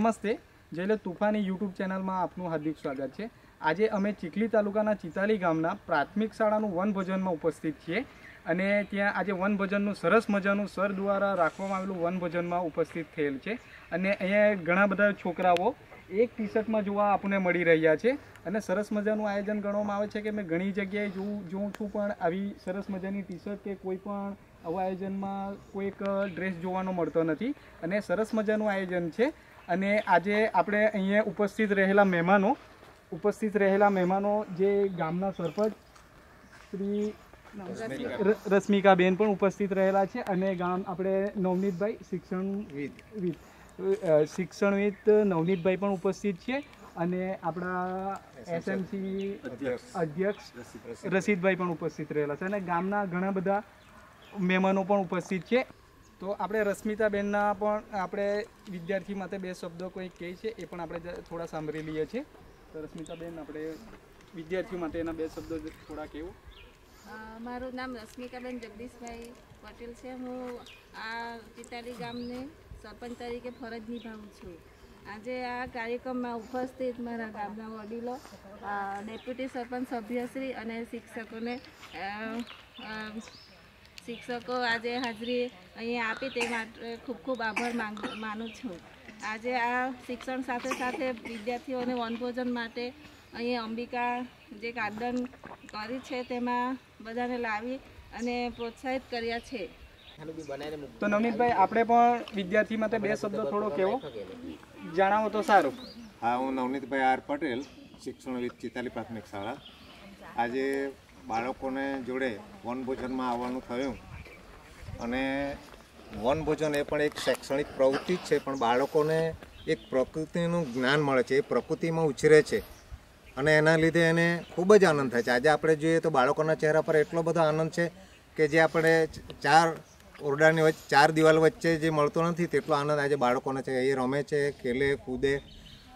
નમસ્તે, જયલે તૂફાની યુટ્યુબ ચેનલમાં આપનું હાર્દિક સ્વાગત છે। આજે અમે ચીખલી તાલુકાના ચિતાલી ગામના પ્રાથમિક શાળાનું વનભોજનમાં ઉપસ્થિત છીએ અને ત્યાં આજે વનભોજનનું સરસ મજાનું સર દ્વારા રાખવામાં આવેલું વનભોજનમાં ઉપસ્થિત થયેલ છે અને અહીંયા ઘણા બધા છોકરાઓ એક ટી શર્ટમાં જોવા આપણને મળી રહ્યા છે અને સરસ મજાનું આયોજન ગણવામાં આવે છે કે મેં ઘણી જગ્યાએ જોઉં છું પણ આવી સરસ મજાની ટી શર્ટ કે કોઈ પણ આવા આયોજનમાં કોઈક ડ્રેસ જોવાનો મળતો નથી અને સરસ મજાનું આયોજન છે। અને આજે આપણે અહીંયા ઉપસ્થિત રહેલા મહેમાનો જે ગામના સરપંચ શ્રી રશ્મિકાબેન પણ ઉપસ્થિત રહેલા છે અને ગામ આપણે નવનીતભાઈ શિક્ષણવિદ નવનીતભાઈ પણ ઉપસ્થિત છે અને આપણા એસએમસી અધ્યક્ષ રસીદભાઈ પણ ઉપસ્થિત રહેલા છે અને ગામના ઘણા બધા મહેમાનો પણ ઉપસ્થિત છે। તો આપણે રશ્મિતાબેનના પણ આપણે વિદ્યાર્થી માટે બે શબ્દો કોઈ કહે છે એ પણ આપણે થોડા સાંભળી લઈએ છીએ। તો રશ્મિતાબેન, આપણે વિદ્યાર્થીઓ માટે એના બે શબ્દો થોડા કહેવું। મારું નામ રશ્મિકાબેન જગદીશભાઈ પટેલ છે। હું આ ચિતાલી ગામની સરપંચ તરીકે ફરજ નિભાવું છું। આજે આ કાર્યક્રમમાં ઉપસ્થિત મારા ગામના વડીલો, ડેપ્યુટી સરપંચ સભ્યશ્રી અને શિક્ષકો આજે હાજરી અહીંયા આપી તે માટે ખૂબ ખૂબ આભાર માનું છું। આજે આ શિક્ષણ સાથે સાથે વિદ્યાર્થીઓને વનભોજન માટે અહીંયા અંબિકા જે ગાર્ડન કરી છે તેમાં બધાને લાવી અને પ્રોત્સાહિત કર્યા છે। તો નવનીતભાઈ, આપણે પણ વિદ્યાર્થી માટે બે શબ્દો થોડો કહેવો જણાવો તો સારું। હા, હું નવનીતભાઈ આર પટેલ, શિક્ષણવિદ ચિતાલી પ્રાથમિક શાળા। આજે બાળકોને જોડે વનભોજનમાં આવવાનું થયું અને વનભોજન એ પણ એક શૈક્ષણિક પ્રવૃત્તિ જ છે, પણ બાળકોને એક પ્રકૃતિનું જ્ઞાન મળે છે, એ પ્રકૃતિમાં ઉછરે છે અને એના લીધે એને ખૂબ જ આનંદ થાય છે। આજે આપણે જોઈએ તો બાળકોના ચહેરા પર એટલો બધો આનંદ છે કે જે આપણે ચાર દિવાલ વચ્ચે જે મળતો નથી તેટલો આનંદ આજે બાળકોને છે। એ રમે છે, ખેલે કૂદે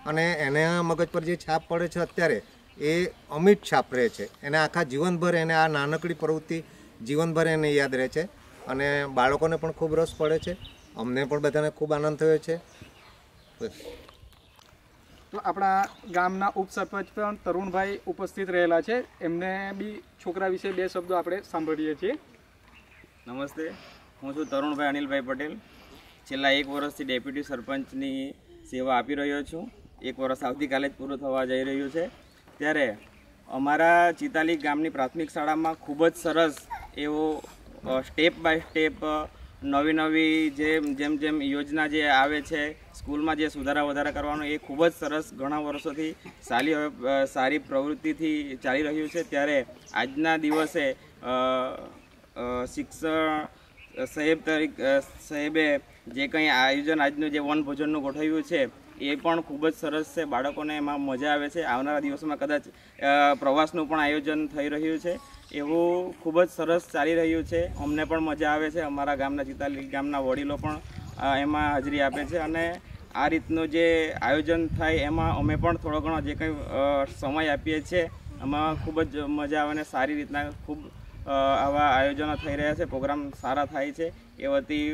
અને એના મગજ પર જે છાપ પડે છે અત્યારે એ અમિટ છાપ રહે છે। એને આખા જીવનભર એને આ નાનકડી પ્રવૃત્તિ જીવનભર એને યાદ રહે છે અને બાળકોને પણ ખૂબ રસ પડે છે, અમને પણ બધાને ખૂબ આનંદ થયો છે। તો આપણા ગામના ઉપસરપંચ પણ તરુણભાઈ ઉપસ્થિત રહેલા છે, એમને બી છોકરા વિશે બે શબ્દો આપણે સાંભળીએ છીએ। નમસ્તે, હું છું તરુણભાઈ અનિલભાઈ પટેલ। છેલ્લા 1 વર્ષથી ડેપ્યુટી સરપંચની સેવા આપી રહ્યો છું। 1 વર્ષ આવતીકાલે જ પૂરું થવા જઈ રહ્યું છે। ત્યારે અમારા ચિતાલી ગામની પ્રાથમિક શાળામાં ખૂબ જ સરસ એવો સ્ટેપ બાય સ્ટેપ નવી જેમ યોજના જે આવે છે, સ્કૂલમાં જે સુધારા વધારા કરવાનો એ ખૂબ જ સરસ ઘણા વર્ષોથી સારી પ્રવૃત્તિથી ચાલી રહ્યું છે। ત્યારે આજના દિવસે શિક્ષણ સાહેબે જે કંઈ આયોજન આજનું જે વનભોજનનું ગોઠવ્યું છે એ પણ ખૂબ જ સરસ છે, બાળકોને એમાં મજા આવે છે। આવનારા દિવસોમાં કદાચ પ્રવાસનું પણ આયોજન થઈ રહ્યું છે, એવું ખૂબ જ સરસ ચાલી રહ્યું છે। અમને પણ મજા આવે છે, અમારા ગામના ચિતાલી ગામના વડીલો પણ એમાં હાજરી આપે છે અને આ રીતનું જે આયોજન થાય એમાં અમે પણ થોડો ઘણો જે કંઈ સમય આપીએ છીએ, એમાં ખૂબ જ મજા આવે અને સારી રીતના ખૂબ આવા આયોજનો થઈ રહ્યા છે, પ્રોગ્રામ સારા થાય છે। એ વતી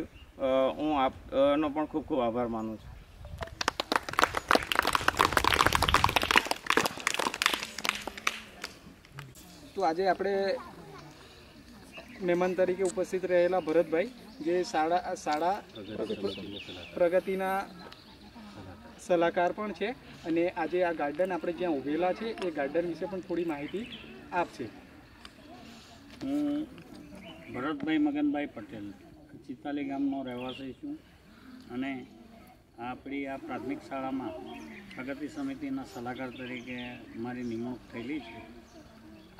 હું આપનો પણ ખૂબ ખૂબ આભાર માનું છું। તો આજે આપણે મહેમાન તરીકે ઉપસ્થિત રહેલા ભરતભાઈ, જે શાળા પ્રગતિના સલાહકાર પણ છે અને આજે આ ગાર્ડન આપણે જ્યાં ઉભેલા છે એ ગાર્ડન વિશે પણ થોડી માહિતી આપશે। હું ભરતભાઈ મગનભાઈ પટેલ ચિતાલી ગામનો રહેવાસી છું અને આપણી આ પ્રાથમિક શાળામાં પ્રગતિ સમિતિના સલાહકાર તરીકે મારી નિમણૂક થયેલી છે।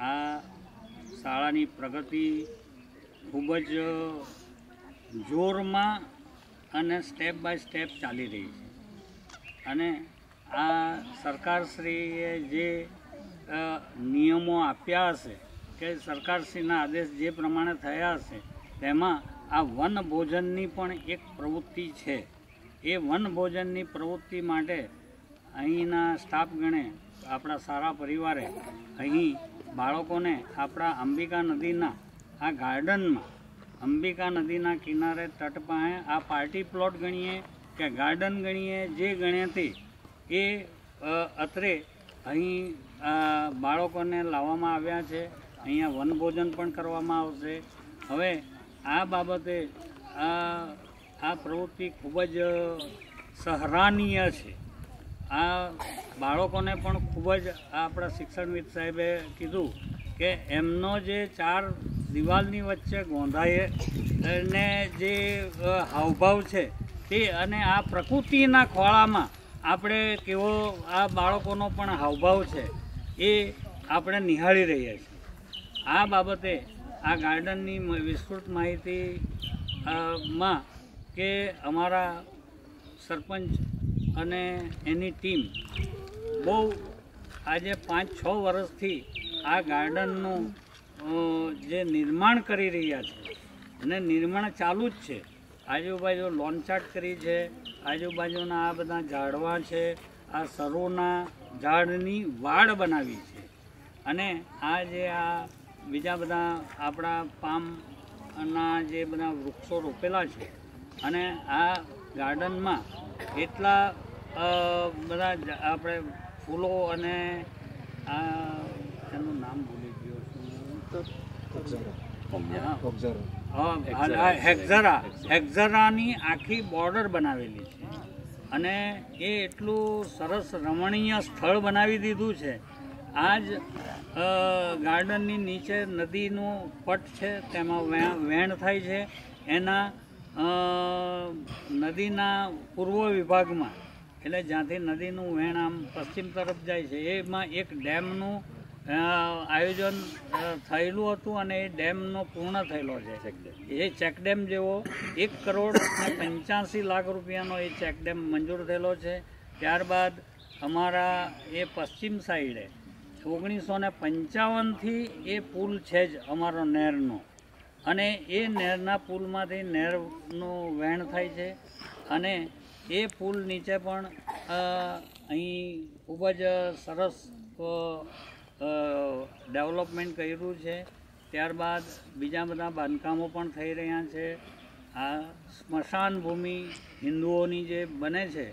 આ શાળાની પ્રગતિ ખૂબ જ જોરમાં અને સ્ટેપ બાય સ્ટેપ ચાલી રહી છે અને આ સરકારશ્રીએ જે નિયમો આપ્યા હશે કે સરકારશ્રીના આદેશ જે પ્રમાણે થયા હશે તેમાં આ વનભોજનની પણ એક પ્રવૃત્તિ છે। એ વનભોજનની પ્રવૃત્તિ માટે અહીંના સ્ટાફગણે, આપણા સારા પરિવારે અહીં બાળકોને આપણા અંબિકા નદીના આ ગાર્ડનમાં, અંબિકા નદીના કિનારે તટ પાસે આ પાર્ટી પ્લોટ ગણીએ કે ગાર્ડન ગણીએ જે ગણ્યાથી એ અત્રે અહીં બાળકોને લાવવામાં આવ્યા છે. અહીંયા વનભોજન પણ કરવામાં આવશે. હવે આ બાબતે આ પ્રવૃત્તિ ખૂબ જ સરાહનીય છે. આ બાળકોને પણ ખૂબ જ આપણા શિક્ષણવિદ સાહેબે કીધું કે એમનો જે 4 દિવાલની વચ્ચે ગોંધાય ને જે હાવભાવ છે તે અને આ પ્રકૃતિના ખોળામાં આપણે કેવો આ બાળકોનો પણ હાવભાવ છે એ આપણે નિહાળી રહ્યા છીએ. આ બાબતે આ ગાર્ડનની વિસ્તૃત માહિતી માં કે અમારા સરપંચ અને એની ટીમ બહુ આજે 5-6 વર્ષથી આ ગાર્ડનનું જે નિર્માણ કરી રહ્યા છે અને નિર્માણ ચાલુ જ છે. આજુબાજુ લોનચાટ કરી છે, આજુબાજુના આ બધા ઝાડવા છે, આ સરોના ઝાડની વાડ બનાવી છે અને આ જે આ બીજા બધા આપણા પામના જે બધા વૃક્ષો રોપેલા છે અને આ ગાર્ડનમાં એટલા બધા આપણે ફૂલો અને આ એનું નામ ભૂલી ગયો છું, હેક્ઝરાની આખી બોર્ડર બનાવેલી છે અને એ એટલું સરસ રમણીય સ્થળ બનાવી દીધું છે. આ જ ગાર્ડનની નીચે નદીનું પટ છે, તેમાં વહેણ થાય છે. એના નદીના પૂર્વ વિભાગમાં એટલે જ્યાંથી નદીનું વહેણ આમ પશ્ચિમ તરફ જાય છે એમાં એક ડેમનું આયોજન થયેલું હતું અને એ ડેમનો પૂર્ણ થયેલો છે. એ ચેકડેમ જેવો 1,85 લાખ રૂપિયાનો એ ચેકડેમ મંજૂર થયેલો છે. ત્યારબાદ અમારા એ પશ્ચિમ સાઈડે 1955થી એ પુલ છે જ અમારો નહેરનો અને એ નહેરના પુલમાંથી નહેરનું વહેણ થાય છે અને એ પુલ નીચે પણ અહીં ખૂબ જ સરસ ડેવલપમેન્ટ કર્યું છે. ત્યારબાદ બીજા બધા બાંધકામો પણ થઈ રહ્યા છે. આ સ્મશાન ભૂમિ હિન્દુઓની જે બને છે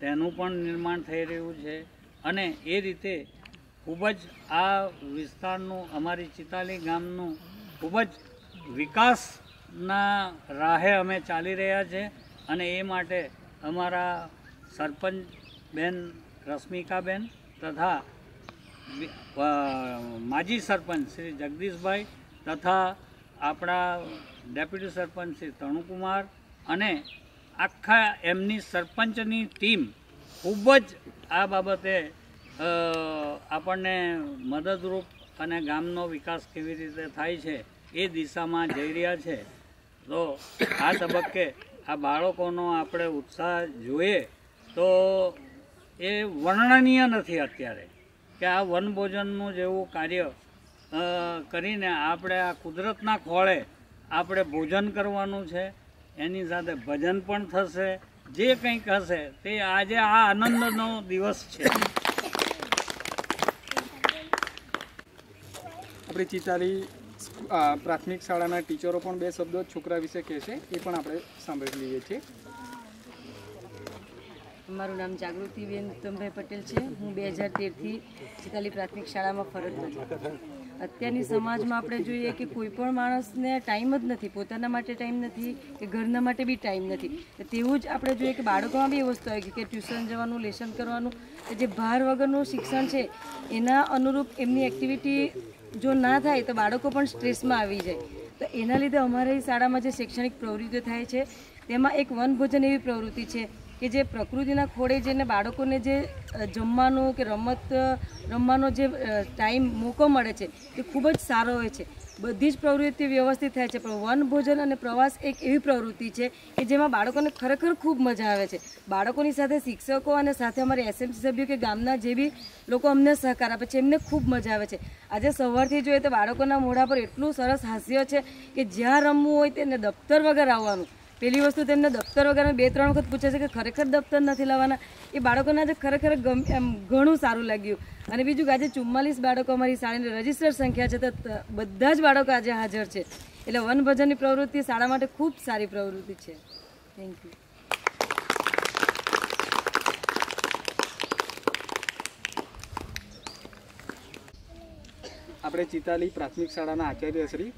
તેનું પણ નિર્માણ થઈ રહ્યું છે અને એ રીતે ખૂબ જ આ વિસ્તારનું અમારી ચિતાલી ગામનું ખૂબ જ વિકાસના રાહે અમે ચાલી રહ્યા છે અને એ માટે અમારા સરપંચ બેન રશ્મિકાબેન તથા માજી સરપંચ શ્રી જગદીશભાઈ તથા આપણા ડેપ્યુટી સરપંચ શ્રી તણુકુમાર અને આખા એમની સરપંચની ટીમ ખૂબ જ આ બાબતે આપણને મદદરૂપ અને ગામનો વિકાસ કેવી રીતે થાય છે એ દિશામાં જઈ રહ્યા છે. તો આ તબક્કે આ બાળકોનો આપણે ઉત્સાહ જોઈએ તો એ વર્ણનીય નથી અત્યારે કે આ વનભોજનનું જેવું કાર્ય કરીને આપણે આ કુદરતના ખોળે આપણે ભોજન કરવાનું છે. એની સાથે ભજન પણ થશે. જે કંઈક હશે તે આજે આ આનંદનો દિવસ છે. આપણી ચિતાલી પ્રાથમિક શાળાના ટીચરો પણ 2 શબ્દો છોકરા વિશે કહેશે, એ પણ આપણે સાંભળી લઈએ છીએ. મારું નામ જાગૃતિબેન ઉત્તમભાઈ પટેલ છે. હું 2013થી ચિતાલી પ્રાથમિક શાળામાં ફરજ બજાવું. અત્યારની સમાજમાં આપણે જોઈએ કે કોઈ પણ માણસને ટાઈમ જ નથી, પોતાના માટે ટાઈમ નથી કે ઘરના માટે બી ટાઈમ નથી. તેવું જ આપણે જોઈએ કે બાળકોમાં બી એ વસ્તુ આવી કે ટ્યુશન જવાનું, લેસન કરવાનું, જે ભાર વગરનું શિક્ષણ છે એના અનુરૂપ એમની એક્ટિવિટી જો ના થાય તો બાળકો પણ સ્ટ્રેસમાં આવી જાય. તો એના લીધે અમારી શાળામાં જે શૈક્ષણિક પ્રવૃત્તિઓ થાય છે તેમાં એક વનભોજન એવી પ્રવૃત્તિ છે કે જે પ્રકૃતિના ખોળે જઈને બાળકોને જે જમવાનું કે રમત રમવાનો જે ટાઈમ મોકો મળે છે એ ખૂબ જ સારો હોય છે. બધી જ પ્રવૃત્તિ વ્યવસ્થિત થાય છે, પણ વનભોજન અને પ્રવાસ એક એવી પ્રવૃત્તિ છે કે જેમાં બાળકોને ખરેખર ખૂબ મજા આવે છે. બાળકોની સાથે શિક્ષકો અને સાથે અમારી એસએમસી સભ્યો કે ગામના જે બી લોકો અમને સહકાર આપે છે એમને ખૂબ મજા આવે છે. આજે સવારથી જોઈએ તો બાળકોના મોઢા પર એટલું સરસ હાસ્ય છે કે જ્યાં રમવું હોય તેને દફતર વગર આવવાનું. પહેલી વસ્તુ તેમને દફતર વગર 2-3 વખત પૂછે છે કે ખરેખર દફતર નથી લાવવાના. એ બાળકોને આજે ખરેખર એમ ઘણું સારું લાગ્યું. અને બીજું કે આજે 44 બાળકો અમારી શાળાની રજિસ્ટર્ડ સંખ્યા છે, તો બધા જ બાળકો આજે હાજર છે. એટલે વનભોજનની પ્રવૃત્તિ શાળા માટે ખૂબ સારી પ્રવૃત્તિ છે. Thank you. આપણે ચિતાલી પ્રાથમિક શાળાના આચાર્ય શ્રી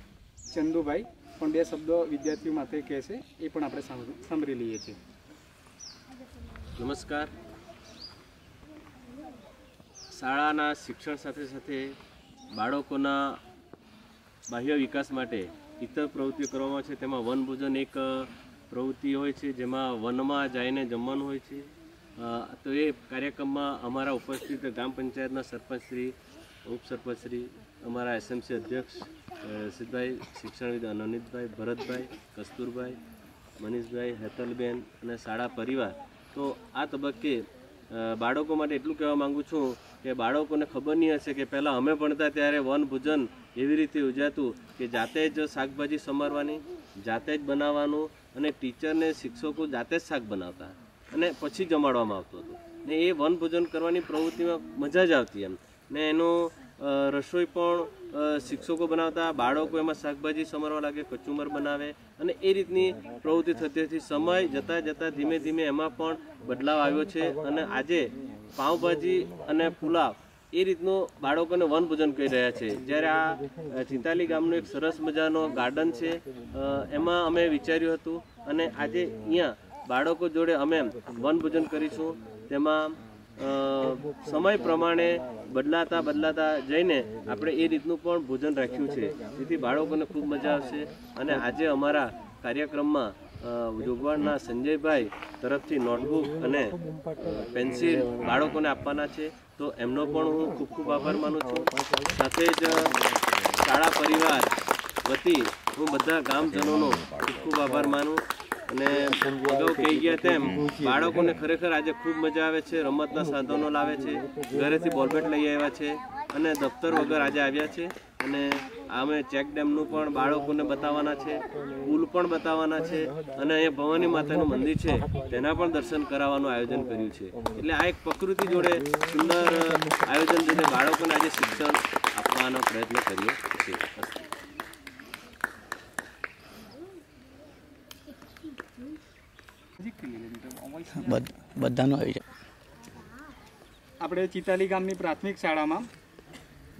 ચંદુભાઈ પણ 2 શબ્દો વિદ્યાર્થીઓ માટે કહેશે, એ પણ આપણે સાંભળી લઈએ છીએ. નમસ્કાર. શાળાના શિક્ષણ સાથે સાથે બાળકોના બાહ્ય વિકાસ માટે ઇતર પ્રવૃત્તિઓ કરવામાં આવે છે. તેમાં વનભોજન એક પ્રવૃત્તિ હોય છે, જેમાં વનમાં જઈને જમવાનું હોય છે. તો એ કાર્યક્રમમાં અમારા ઉપસ્થિત ગ્રામ પંચાયતના સરપંચશ્રી, ઉપસરપંચશ્રી, અમારા એસએમસી અધ્યક્ષ સિદ્ધભાઈ, શિક્ષણવિદ અનનિતભાઈ, ભરતભાઈ, કસ્તુરભાઈ, મનીષભાઈ, હેતલબેન અને શાળા પરિવાર. તો આ તબક્કે બાળકો માટે એટલું કહેવા માગું છું કે બાળકોને ખબર નહીં હશે કે પહેલાં અમે ભણતા ત્યારે વનભોજન એવી રીતે યોજાતું કે જાતે જ શાકભાજી સમારવાની, જાતે જ બનાવવાનું, અને ટીચરને શિક્ષકો જાતે જ શાક બનાવતા અને પછી જમાડવામાં આવતું હતું. ને એ વનભોજન કરવાની પ્રવૃત્તિમાં મજા જ આવતી એમ. ને એનું રસોઈ પણ શિક્ષકો બનાવતા, બાળકો એમાં શાકભાજી સમારવા લાગે, કચુંબર બનાવે, અને એ રીતની પ્રવૃત્તિ થતી હતી. સમય જતાં જતાં ધીમે ધીમે એમાં પણ બદલાવ આવ્યો છે અને આજે પાઉંભાજી અને પુલાવ એ રીતનું બાળકોને વનભોજન કરી રહ્યા છે. જ્યારે આ ચિતાલી ગામનું એક સરસ મજાનો ગાર્ડન છે, એમાં અમે વિચાર્યું હતું અને આજે અહીંયા બાળકો જોડે અમે વનભોજન કરીશું. તેમાં સમય પ્રમાણે બદલાતા જઈને આપણે એ રીતનું પણ ભોજન રાખ્યું છે, જેથી બાળકોને ખૂબ મજા આવશે. અને આજે અમારા કાર્યક્રમમાં જોગવાડના સંજયભાઈ તરફથી નોટબુક અને પેન્સિલ બાળકોને આપવાના છે, તો એમનો પણ હું ખૂબ ખૂબ આભાર માનું છું. સાથે જ શાળા પરિવાર વતી હું બધા ગામજનોનો ખૂબ ખૂબ આભાર માનું. અને અગાઉ કહી ગયા તેમ બાળકોને ખરેખર આજે ખૂબ મજા આવે છે. રમતના સાધનો લાવે છે, ઘરેથી બોલબેટ લઈ આવ્યા છે અને દફતર વગર આજે આવ્યા છે. અને અમે ચેક ડેમનું પણ બાળકોને બતાવવાના છે, પુલ પણ બતાવવાના છે, અને અહીંયા ભવાની માતાનું મંદિર છે તેના પણ દર્શન કરાવવાનું આયોજન કર્યું છે. એટલે આ એક પ્રકૃતિ જોડે સુંદર આયોજન જોડે બાળકોને આજે શિક્ષણ આપવાનો પ્રયત્ન કરીએ છીએ. બધાનું આવી જાય. આપણે ચિતાલી ગામની પ્રાથમિક શાળામાં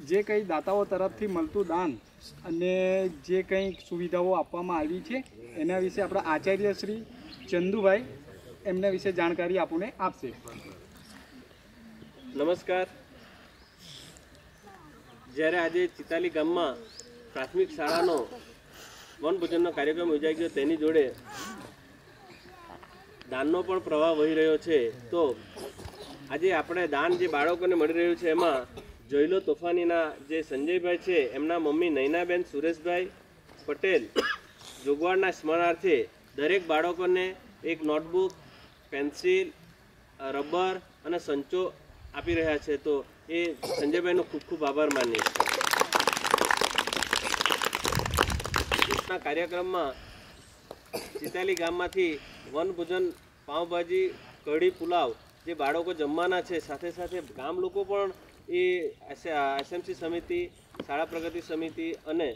જે કંઈ દાતાઓ તરફથી મળતું દાન અને જે કંઈ સુવિધાઓ આપવામાં આવી છે એના વિશે આપણા આચાર્ય શ્રી ચંદુભાઈ એમના વિશે જાણકારી આપણને આપશે. નમસ્કાર. જ્યારે આજે ચિતાલી ગામમાં પ્રાથમિક શાળાનો વનભોજનનો કાર્યક્રમ યોજાઈ ગયો, તેની જોડે દાનનો પણ પ્રવાહ વહી રહ્યો છે. તો આજે આપણે દાન જે બાળકોને મળી રહ્યું છે એમાં જોઈલો તોફાનીના જે સંજયભાઈ છે એમના મમ્મી નૈનાબેન સુરેશભાઈ પટેલ જોગવાડના સ્મરણાર્થે દરેક બાળકોને એક નોટબુક, પેન્સિલ, રબર અને સંચો આપી રહ્યા છે. તો એ સંજયભાઈનો ખૂબ ખૂબ આભાર માનીએ. કાર્યક્રમમાં ચિતાલી ગામમાંથી વનભોજન, પાઉંભાજી, કઢી, પુલાવ જે બાળકો જમવાના છે, સાથે સાથે ગામ લોકો પણ એ એસએમસી સમિતિ, શાળા પ્રગતિ સમિતિ અને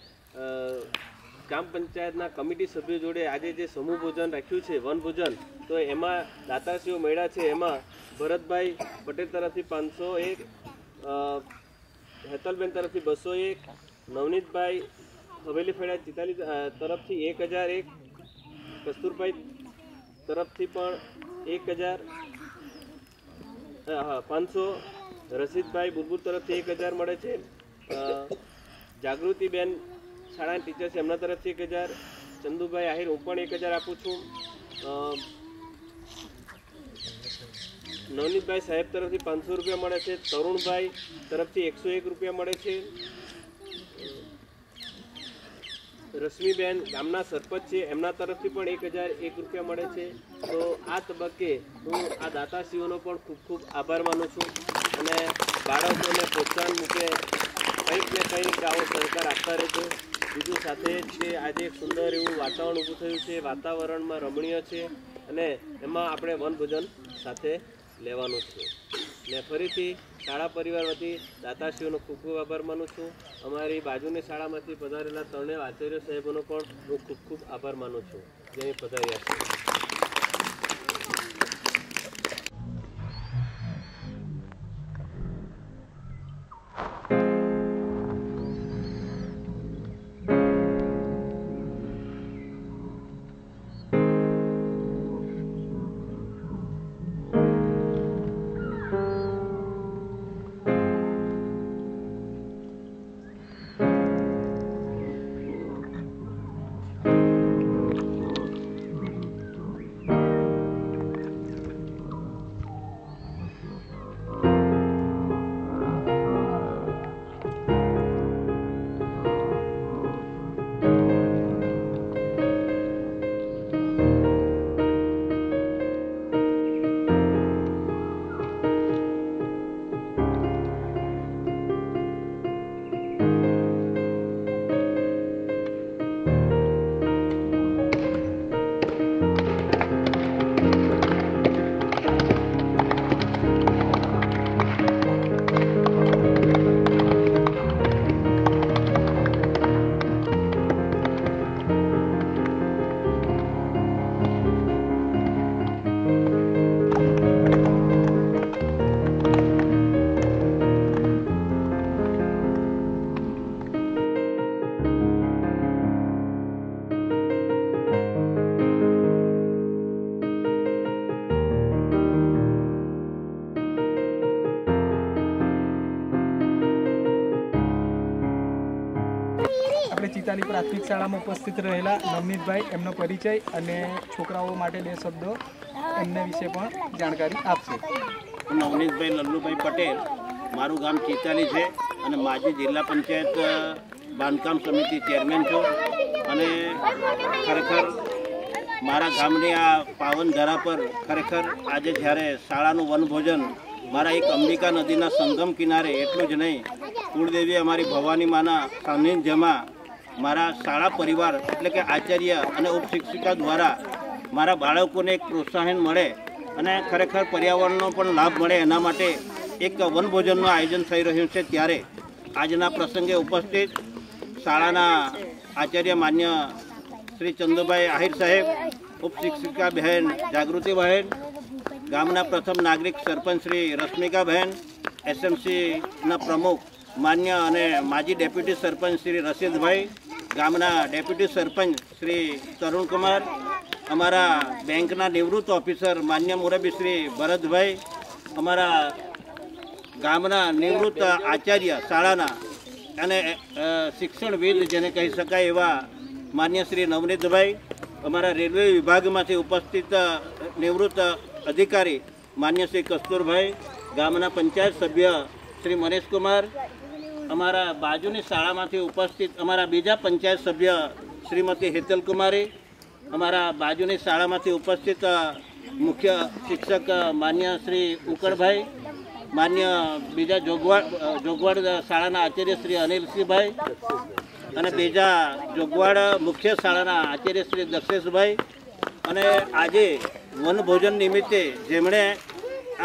ગ્રામ પંચાયતના કમિટી સભ્યો જોડે આજે જે સમૂહ ભોજન રાખ્યું છે વનભોજન, તો એમાં દાતાશ્રીઓ મળ્યા છે. એમાં ભરતભાઈ પટેલ તરફથી 501, હેતલબેન તરફથી 201, નવનીતભાઈ હવેલી ફેડા ચિતાલી તરફથી 1001, કસ્તુરભાઈ તરફથી પણ 500, રસીદભાઈ બુલબુલ તરફથી 1000 મળે છે. જાગૃતિબેન શાળાના ટીચર છે એમના તરફથી 1000, ચંદુભાઈ આહિર હું પણ 1000 આપું છું. નવનીતભાઈ સાહેબ તરફથી 500 રૂપિયા મળે છે. તરુણભાઈ તરફથી 101 રૂપિયા મળે છે. રશ્મિબેન ગામના સરપંચ છે એમના તરફથી પણ 1001 રૂપિયા મળે છે. તો આ તબક્કે હું આ દાતાશ્રીઓનો પણ ખૂબ ખૂબ આભાર માનું છું. અને બાળકોને પ્રોત્સાહન મૂકે કંઈક ને કંઈક આવો સહકાર આપતા રહેજો. બીજું સાથે જ કે આજે એક સુંદર એવું વાતાવરણ ઊભું થયું છે, વાતાવરણમાં રમણીય છે અને એમાં આપણે વનભોજન સાથે લેવાનું છે. ને ફરીથી શાળા પરિવાર વતી દાતાશ્રીઓનો ખૂબ ખૂબ આભાર માનું છું. અમારી બાજુની શાળામાંથી પધારેલા ત્રણેય આચાર્ય સાહેબોનો પણ હું ખૂબ ખૂબ આભાર માનું છું જે પધાર્યા છે. ચિતાલી પ્રાથમિક શાળામાં ઉપસ્થિત રહેલા નવનીતભાઈ, એમનો પરિચય અને છોકરાઓ માટે 2 શબ્દો એમના વિશે પણ જાણકારી આપશે. હું નવનીતભાઈ લલ્લુભાઈ પટેલ, મારું ગામ ચિતાલી છે અને માજી જિલ્લા પંચાયત બાંધકામ સમિતિ ચેરમેન છું. અને ખરેખર મારા ગામની આ પાવન ધરા પર ખરેખર આજે જ્યારે શાળાનું વનભોજન મારા એક અંબિકા નદીના સંગમ કિનારે, એટલું જ નહીં, કુળદેવી અમારી ભવાની માના સાનિધ્યમાં મારા શાળા પરિવાર એટલે કે આચાર્ય અને ઉપશિક્ષિકા દ્વારા મારા બાળકોને એક પ્રોત્સાહન મળે અને ખરેખર પર્યાવરણનો પણ લાભ મળે, એના માટે એક વનભોજનનું આયોજન થઈ રહ્યું છે. ત્યારે આજના પ્રસંગે ઉપસ્થિત શાળાના આચાર્ય માન્ય શ્રી ચંદુભાઈ આહિર સાહેબ, ઉપશિક્ષિકા બહેન જાગૃતિબહેન, ગામના પ્રથમ નાગરિક સરપંચ શ્રી રશ્મિકાબહેન, SMCના પ્રમુખ માન્ય અને માજી ડેપ્યુટી સરપંચ શ્રી રશીદભાઈ, ગામના ડેપ્યુટી સરપંચ શ્રી તરુણકુમાર, અમારા બેંકના નિવૃત્ત ઓફિસર માન્ય મુરબ્બી શ્રી ભરતભાઈ, અમારા ગામના નિવૃત્ત આચાર્ય શાળાના અને શિક્ષણવિદ જેને કહી શકાય એવા માન્ય શ્રી નવનીતભાઈ, અમારા રેલવે વિભાગમાંથી ઉપસ્થિત નિવૃત્ત અધિકારી માન્ય શ્રી કસ્તુરભાઈ, ગામના પંચાયત સભ્ય શ્રી મનેશકુમાર, અમારા બાજુની શાળામાંથી ઉપસ્થિત અમારા બીજા પંચાયત સભ્ય શ્રીમતી હેતલકુમારી, અમારા બાજુની શાળામાંથી ઉપસ્થિત મુખ્ય શિક્ષક માન્ય શ્રી ઉકળભાઈ, માન્ય બીજા જોગવાડ શાળાના આચાર્ય શ્રી અનિલસિંહભાઈ અને બીજા જોગવાડ મુખ્ય શાળાના આચાર્ય શ્રી દક્ષેશભાઈ. અને આજે વનભોજન નિમિત્તે જેમણે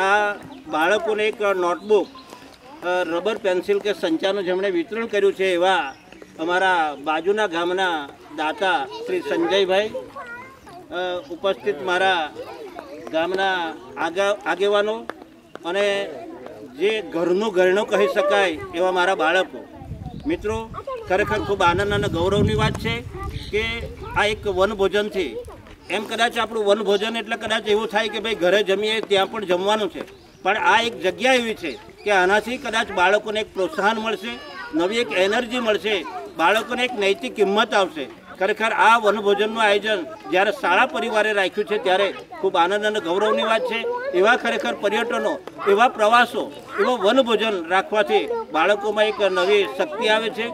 આ બાળકોને એક નોટબુક, રબર પેન્સિલ કે સંચાનું જેમણે વિતરણ કર્યું છે એવા અમારા બાજુના ગામના દાતા શ્રી સંજયભાઈ, ઉપસ્થિત મારા ગામના આગેવાનો અને જે ઘરનું ઘરણું કહી શકાય એવા મારા બાળકો. મિત્રો, ખરેખર ખૂબ આનંદ અને ગૌરવની વાત છે કે આ એક વનભોજનથી, એમ કદાચ આપણું વનભોજન એટલે કદાચ એવું થાય કે ભાઈ ઘરે જમીએ ત્યાં પણ જમવાનું છે, પણ આ એક જગ્યા એવી છે કે આનાથી કદાચ બાળકોને એક પ્રોત્સાહન મળશે, નવી એક એનર્જી મળશે, બાળકોને એક નૈતિક કિંમત આવશે. ખરેખર આ વનભોજનનું આયોજન જ્યારે શાળા પરિવારે રાખ્યું છે ત્યારે ખૂબ આનંદ અને ગૌરવની વાત છે. એવા ખરેખર પર્યટનો, એવા પ્રવાસો, એવા વનભોજન રાખવાથી બાળકોમાં એક નવી શક્તિ આવે છે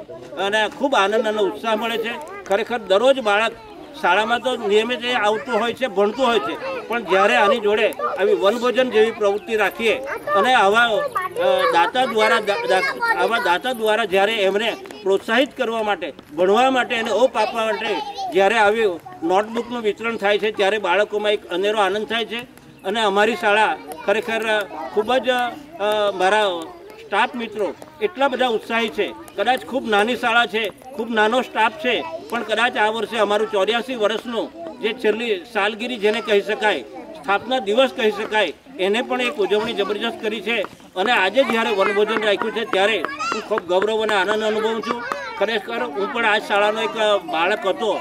અને ખૂબ આનંદ અને ઉત્સાહ મળે છે. ખરેખર દરરોજ બાળક શાળામાં તો નિયમિત આવતું હોય છે, ભણતું હોય છે, પણ જ્યારે આની જોડે આવી વનભોજન જેવી પ્રવૃત્તિ રાખીએ અને આવા દાતા દ્વારા જ્યારે એમને પ્રોત્સાહિત કરવા માટે, ભણવા માટે અને ઓપ આપવા માટે જ્યારે આવ્યું નોટબુકનું વિતરણ થાય છે ત્યારે બાળકોમાં એક અનેરો આનંદ થાય છે. અને અમારી શાળા ખરેખર ખૂબ જ મારા સ્ટાફ મિત્રો એટલા બધા ઉત્સાહી છે. કદાચ ખૂબ નાની શાળા છે, ખૂબ નાનો સ્ટાફ છે, પણ કદાચ આ વર્ષે અમારું 84 વર્ષનું જે છેલ્લી સાલગીરી જેને કહી શકાય, સ્થાપના દિવસ કહી શકાય, એને પણ એક ઉજવણી જબરજસ્ત કરી છે. અને આજે જ્યારે વનભોજન રાખ્યું છે ત્યારે હું ખૂબ ગૌરવ અને આનંદ અનુભવું છું. ખરેખર હું પણ આ શાળાનો એક બાળક હતો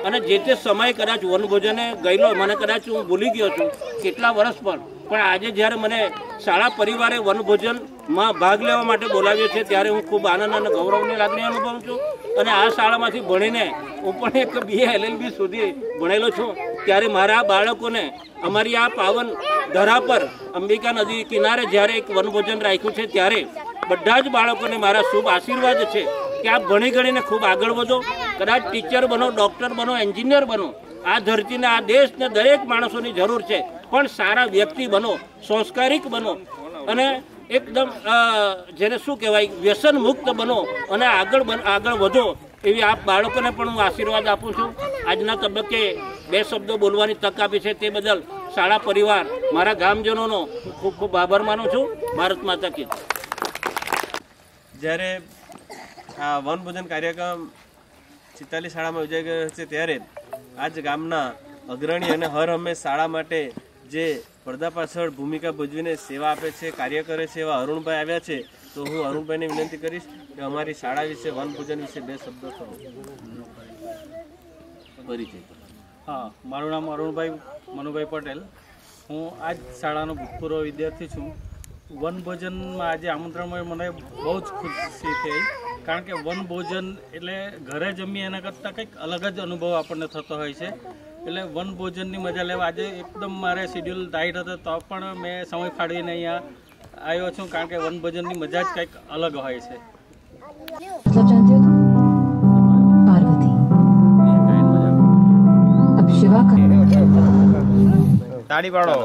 અને જે તે સમયે કદાચ વનભોજને ગયેલો, મને કદાચ હું ભૂલી ગયો છું કેટલા વર્ષ પણ આજે જ્યારે મને શાળા પરિવારે વનભોજનમાં ભાગ લેવા માટે બોલાવ્યો છે ત્યારે હું ખૂબ આનંદ અને ગૌરવની લાગણી અનુભવું છું. અને આ શાળામાંથી ભણીને હું પણ એક BA LLB સુધી ભણેલો છું. ત્યારે મારા બાળકોને અમારી આ પાવન ધરા પર અંબિકા નદી કિનારે જ્યારે એક વનભોજન રાખ્યું છે ત્યારે બધા જ બાળકોને મારા શુભ આશીર્વાદ છે કે આપ ભણી ગણીને ખૂબ આગળ વધો, કદાચ ટીચર બનો, ડૉક્ટર બનો, એન્જિનિયર બનો. આ ધરતીને, આ દેશને દરેક માણસોની જરૂર છે, પણ સારા વ્યક્તિ બનો, સંસ્કારિક બનો અને એકદમ જેને શું કહેવાય વ્યસન મુક્ત બનો અને આગળ વધો એવી આપ બાળકોને પણ હું આશીર્વાદ આપું છું. આજના તબક્કે 2 શબ્દો બોલવાની તક આપી છે તે બદલ શાળા પરિવાર, મારા ગામજનોનો ખૂબ ખૂબ આભાર માનું છું. ભારત માતા કી જય. જ્યારે આ વનભોજન કાર્યક્રમ ચિતાલી શાળામાં યોજાઈ ગયો છે ત્યારે આજ ગામના અગ્રણી અને હર હંમેશ શાળા માટે જે પડદા પાછળ ભૂમિકા ભજવીને સેવા આપે છે, કાર્ય કરે છે એવા અરુણભાઈ આવ્યા છે. તો હું અરુણભાઈને વિનંતી કરીશ કે અમારી શાળા વિશે, વનભોજન વિશે 2 શબ્દો કહો. પરિચય. હા, મારું નામ અરુણભાઈ મનુભાઈ પટેલ. હું આ જ શાળાનો ભૂતપૂર્વ વિદ્યાર્થી છું. વનભોજનમાં આજે આમંત્રણ મળ્યું, મને બહુ જ ખુશી થઈ કારણ કે વનભોજન એટલે ઘરે જમીએ એના કરતાં કંઈક અલગ જ અનુભવ આપણને થતો હોય છે. એટલે વનભોજનની મજા લેવા આજે એકદમ મારે શેડ્યુલ ટાઈટ હતો તો પણ મેં સમય ફાળવીને અહીંયા આવ્યો છું, કારણ કે વનભોજનની મજા જ કંઈક અલગ હોય છે. તાળી પાડો.